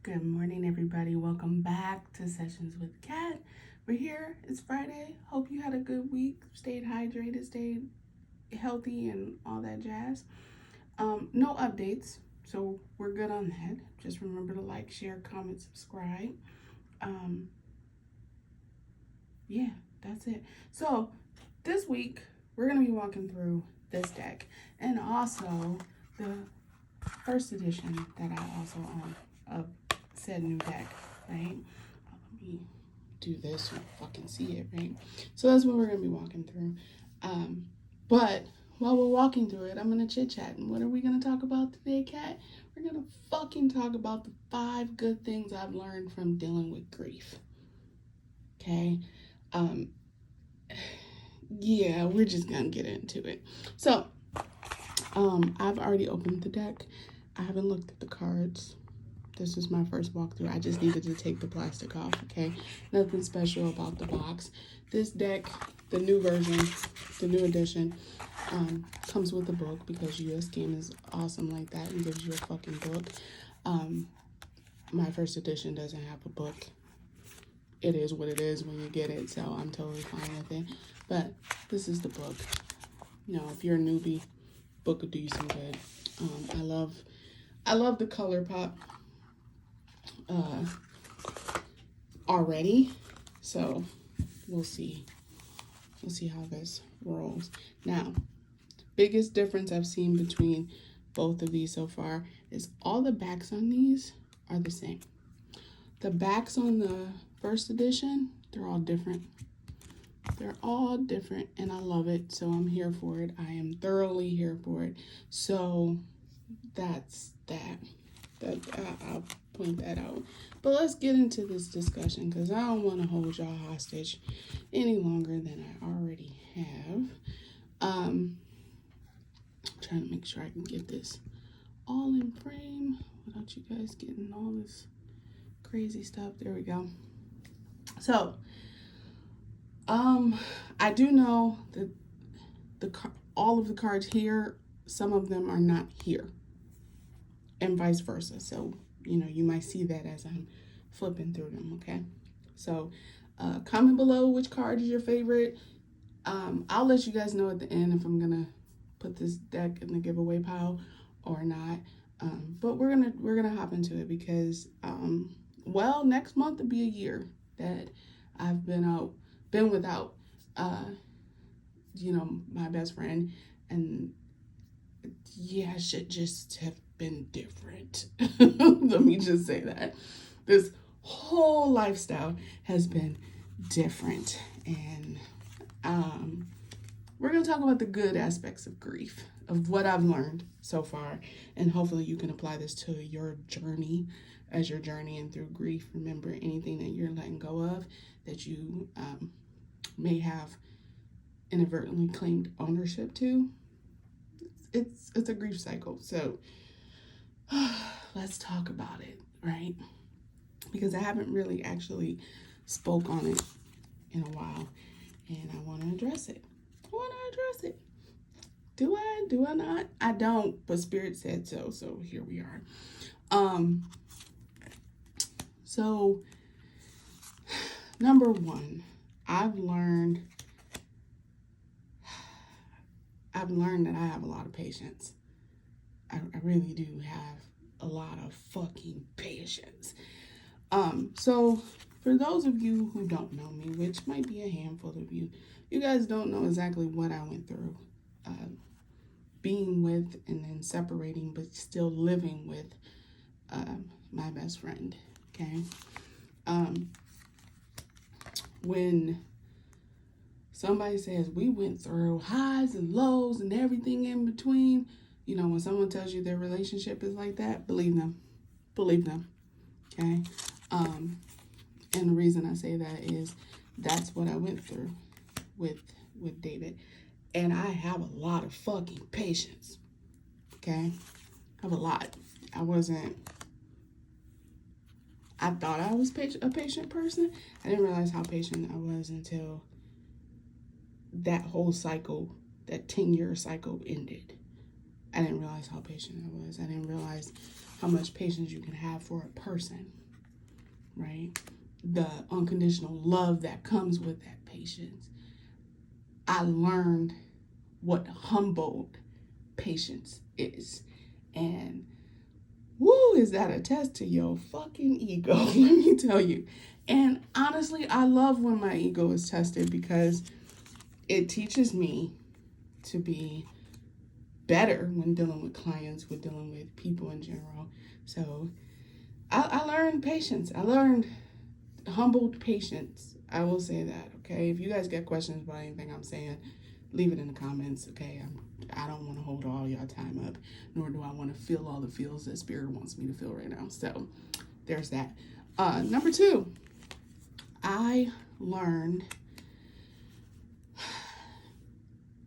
Good morning, everybody. Welcome back to Sessions with Kat. We're here. It's Friday. Hope you had a good week. Stayed hydrated, stayed healthy, and all that jazz. No updates, so we're good on that. Just remember to like, share, comment, subscribe. Um, yeah, that's it. So this week we're gonna be walking through this deck and also the first edition that I also own of said new deck, right? Let me do this so you fucking see it, right? So that's what we're gonna be walking through. But while we're walking through it, I'm gonna chit chat. And what are we gonna talk about today, Kat? We're gonna fucking talk about the 5 good things I've learned from dealing with grief. Okay? Um, yeah, we're just gonna get into it. So, I've already opened the deck. I haven't looked at the cards. This is my first walkthrough. I just needed to take the plastic off, okay? Nothing special about the box. This deck, the new version, the new edition, comes with a book because US Game is awesome like that and gives you a fucking book. My first edition doesn't have a book. It is what it is when you get it, so I'm totally fine with it. But this is the book. You know, if you're a newbie, book will do you some good. I love the color pop already, so we'll see how this rolls. Now, biggest difference I've seen between both of these so far is all the backs on these are the same. The backs on the first edition, they're all different. They're all different, and I love it, so I'm here for it. I am thoroughly here for it. So that's that. I'll point that out. But let's get into this discussion because I don't want to hold y'all hostage any longer than I already have. Trying to make sure I can get this all in frame without you guys getting all this crazy stuff. There we go. So, I do know that all of the cards here, some of them are not here, and vice versa. So, you know, you might see that as I'm flipping through them, okay? So, comment below which card is your favorite. I'll let you guys know at the end if I'm gonna put this deck in the giveaway pile or not. But we're gonna hop into it because, well, next month will be a year that I've been without, you know, my best friend, and yeah, shit just have been different. Let me just say that this whole lifestyle has been different, and we're gonna talk about the good aspects of grief, of what I've learned so far, and hopefully you can apply this to your journey as you're journeying through grief. Remember, anything that you're letting go of that you may have inadvertently claimed ownership to, it's a grief cycle. So let's talk about it, right? Because I haven't really actually spoke on it in a while, and I want to address it. Do I not? I don't, but Spirit said so, so here we are. So number one, I've learned that I have a lot of patience. I really do have a lot of fucking patience. So for those of you who don't know me, which might be a handful of you, you guys don't know exactly what I went through. Being with and then separating, but still living with my best friend, okay? When somebody says we went through highs and lows and everything in between, you know, when someone tells you their relationship is like that, believe them, okay? And the reason I say that is that's what I went through with David. And I have a lot of fucking patience, okay? I have a lot. I thought I was a patient person. I didn't realize how patient I was until that whole cycle, that 10-year cycle ended. I didn't realize how patient I was. I didn't realize how much patience you can have for a person, right? The unconditional love that comes with that patience. I learned what humbled patience is. And woo, is that a test to your fucking ego? Let me tell you. And honestly, I love when my ego is tested because it teaches me to be better when dealing with clients, with dealing with people in general. So I learned patience. I learned humbled patience. I will say that, okay? If you guys get questions about anything I'm saying, leave it in the comments, okay? I don't want to hold all y'all time up, nor do I want to feel all the feels that Spirit wants me to feel right now. So there's that. Number 2, I learned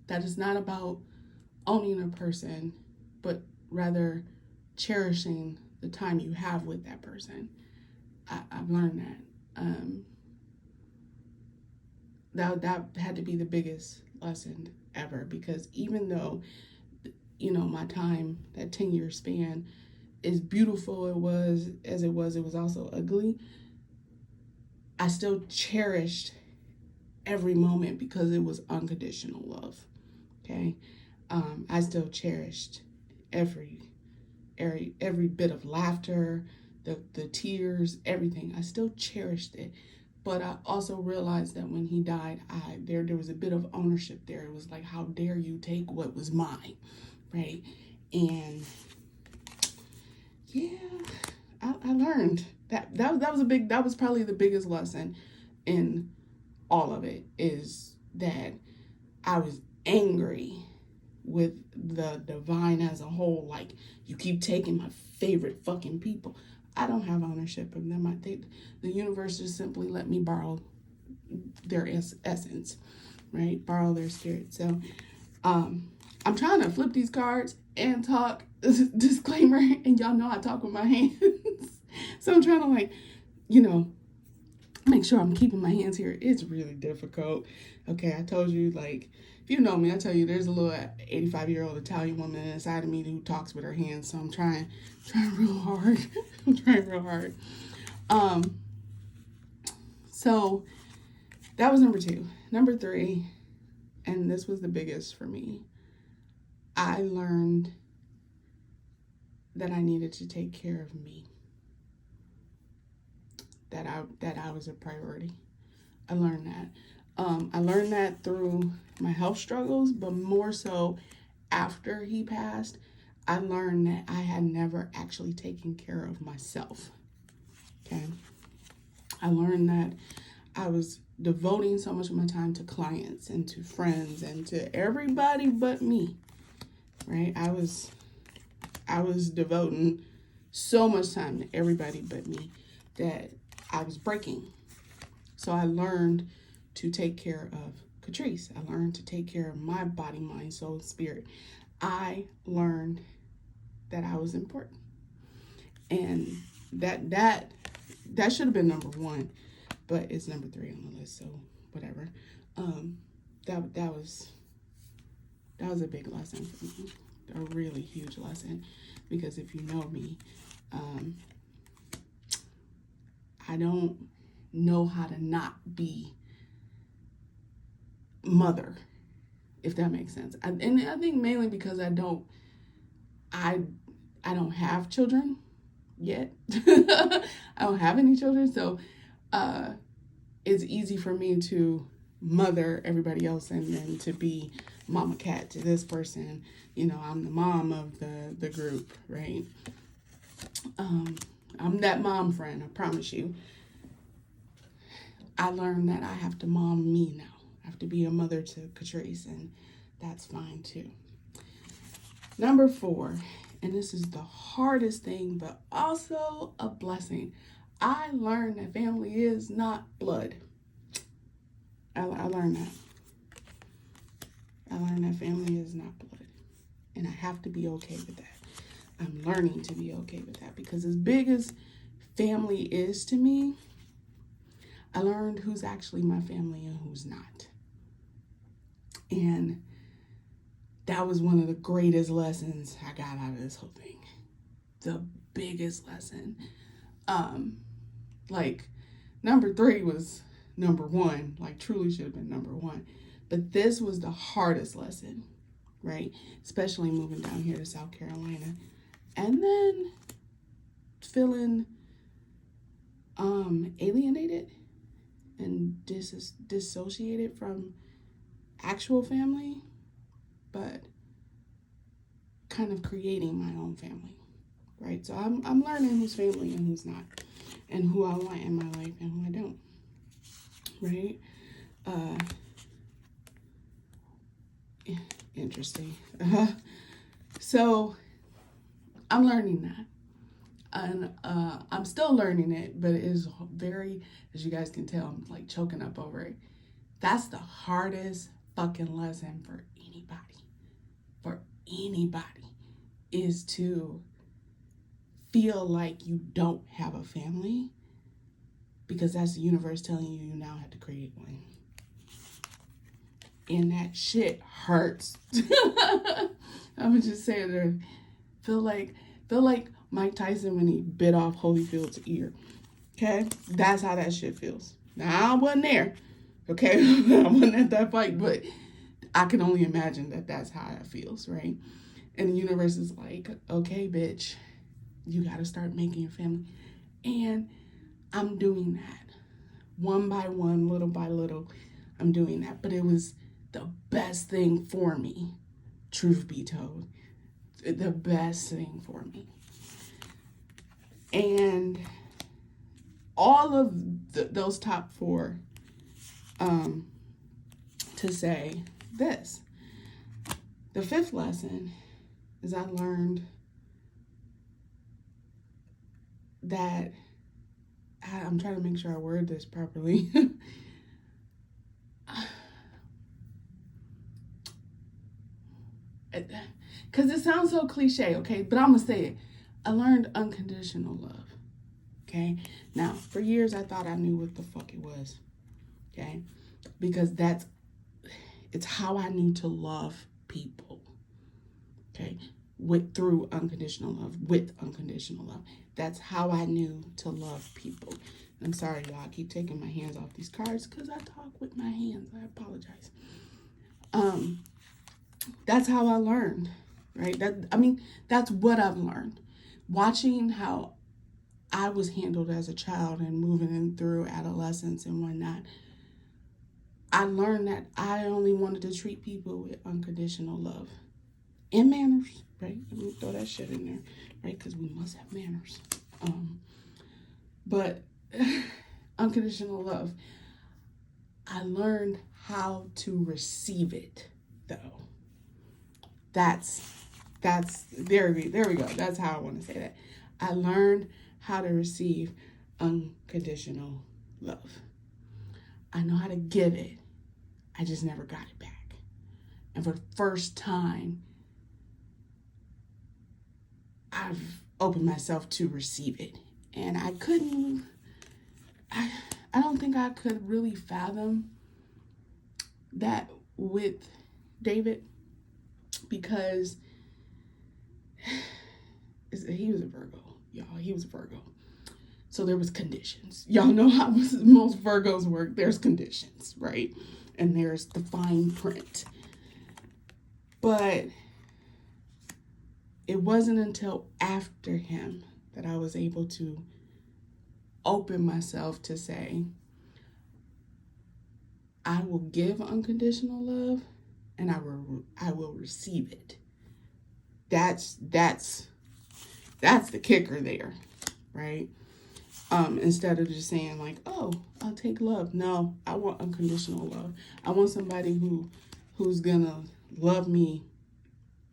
that it's not about owning a person, but rather cherishing the time you have with that person. I've learned that. That had to be the biggest lesson ever, because even though, my time, that 10-year span, as beautiful it was also ugly, I still cherished every moment because it was unconditional love, okay? I still cherished every bit of laughter, the tears, everything. I still cherished it. But I also realized that when he died, there was a bit of ownership there. It was like, how dare you take what was mine, right? And yeah, I learned that was probably the biggest lesson in all of it, is that I was angry with the divine as a whole. Like, you keep taking my favorite fucking people. I don't have ownership of them. I think the universe just simply let me borrow their essence, right? Borrow their spirit. So I'm trying to flip these cards and talk. Disclaimer, and y'all know I talk with my hands. So I'm trying to make sure I'm keeping my hands here. It's really difficult. Okay, I told you, if you know me, I tell you there's a little 85-year-old Italian woman inside of me who talks with her hands. So I'm trying real hard. I'm trying real hard. So that was number 2. Number 3, and this was the biggest for me, I learned that I needed to take care of me. That I was a priority. I learned that. I learned that through my health struggles, but more so after he passed, I learned that I had never actually taken care of myself. Okay. I learned that I was devoting so much of my time to clients and to friends and to everybody but me. Right? I was devoting so much time to everybody but me that I was breaking. So I learned to take care of Catrice. I learned to take care of my body, mind, soul, spirit. I learned that I was important. And that should have been number 1, but it's number 3 on the list, so whatever. That was a big lesson for me. A really huge lesson, because if you know me, I don't know how to not be mother, if that makes sense. And I think mainly because I don't have children yet. I don't have any children, so it's easy for me to mother everybody else and then to be Mama Cat to this person. I'm the mom of the group, right? I'm that mom friend, I promise you. I learned that I have to mom me now. I have to be a mother to Catrice, and that's fine too. Number 4, and this is the hardest thing, but also a blessing. I learned that family is not blood. I learned that. I learned that family is not blood. And I have to be okay with that. I'm learning to be okay with that, because as big as family is to me, I learned who's actually my family and who's not. And that was one of the greatest lessons I got out of this whole thing. The biggest lesson. Like, number 3 was number 1, like truly should have been number 1. But this was the hardest lesson, right? Especially moving down here to South Carolina. And then feeling alienated and dissociated from actual family, but kind of creating my own family, right? So I'm learning who's family and who's not, and who I want in my life and who I don't, right? Interesting. So I'm learning that. And I'm still learning it, but it is very, as you guys can tell, I'm like choking up over it. That's the hardest fucking lesson for anybody, is to feel like you don't have a family, because that's the universe telling you you now have to create one. And that shit hurts. I'm gonna just say it. Feel like Mike Tyson when he bit off Holyfield's ear. Okay? That's how that shit feels. Now, I wasn't there. Okay? I wasn't at that fight, but I can only imagine that that's how it feels, right? And the universe is like, okay, bitch, you got to start making your family. And I'm doing that. One by one, little by little, I'm doing that. But it was the best thing for me, truth be told. The best thing for me. And all of those top 4 to say this. The 5th lesson is I learned that, I'm trying to make sure I word this properly. Because it sounds so cliche, okay? But I'm going to say it. I learned unconditional love, okay? Now, for years, I thought I knew what the fuck it was, okay? Because it's how I knew to love people, okay? Through unconditional love, with unconditional love. That's how I knew to love people. I'm sorry, y'all. I keep taking my hands off these cards because I talk with my hands. I apologize. That's how I learned, right? That's what I've learned. Watching how I was handled as a child and moving in through adolescence and whatnot, I learned that I only wanted to treat people with unconditional love and manners, right? Let me throw that shit in there, right? Because we must have manners. But unconditional love, I learned how to receive it, though. There we go. That's how I want to say that. I learned how to receive unconditional love. I know how to give it. I just never got it back. And for the first time, I've opened myself to receive it. And I don't think I could really fathom that with David, because he was a Virgo, y'all. He was a Virgo. So there was conditions. Y'all know how most Virgos work. There's conditions, right? And there's the fine print. But it wasn't until after him that I was able to open myself to say, I will give unconditional love and I will receive it. That's the kicker there, right? Instead of just saying like, oh, I'll take love. No, I want unconditional love. I want somebody who's gonna love me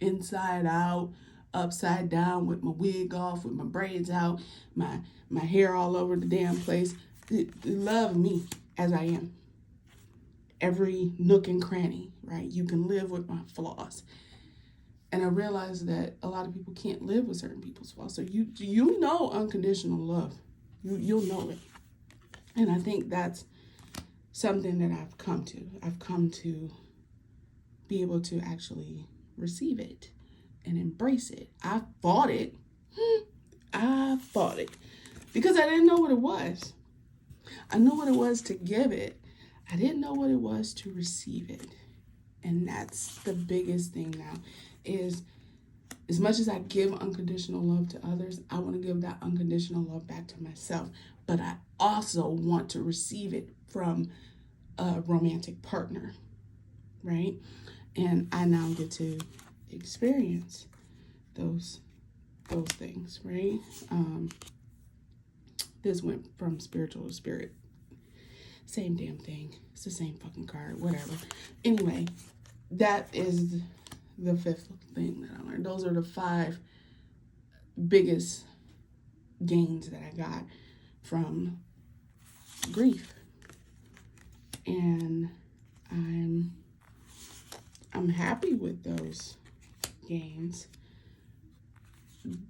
inside out, upside down, with my wig off, with my braids out, my hair all over the damn place. Love me as I am. Every nook and cranny, right? You can live with my flaws. And I realized that a lot of people can't live with certain people's flaws. So you know unconditional love. You'll know it. And I think that's something that I've come to. I've come to be able to actually receive it and embrace it. I fought it. I fought it because I didn't know what it was. I knew what it was to give it. I didn't know what it was to receive it. And that's the biggest thing now is, as much as I give unconditional love to others, I want to give that unconditional love back to myself. But I also want to receive it from a romantic partner, right? And I now get to experience those things, right? This went from spiritual to spirit. Same damn thing. It's the same fucking card, whatever. Anyway, that is the fifth thing that I learned. Those are the 5 biggest gains that I got from grief. And I'm happy with those gains.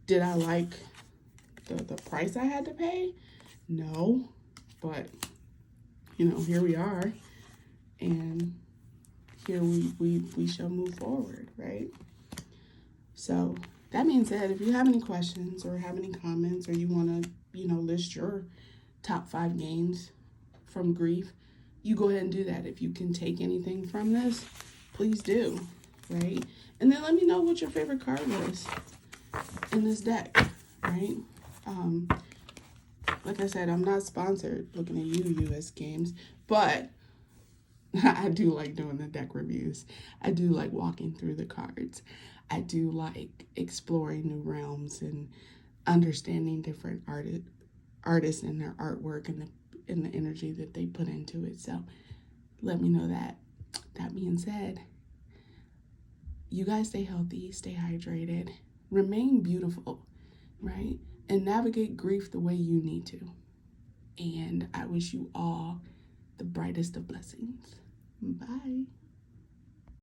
Did I like the price I had to pay? No, but here we are, and here we shall move forward, right? So that being said, if you have any questions or have any comments, or you want to list your top 5 gains from grief, you go ahead and do that. If you can take anything from this, please do, right? And then let me know what your favorite card was in this deck, right? Like I said, I'm not sponsored, looking at you, US Games, but I do like doing the deck reviews. I do like walking through the cards. I do like exploring new realms and understanding different artists and their artwork and the energy that they put into it. So let me know that. That being said, you guys stay healthy, stay hydrated, remain beautiful, right? And navigate grief the way you need to. And I wish you all the brightest of blessings.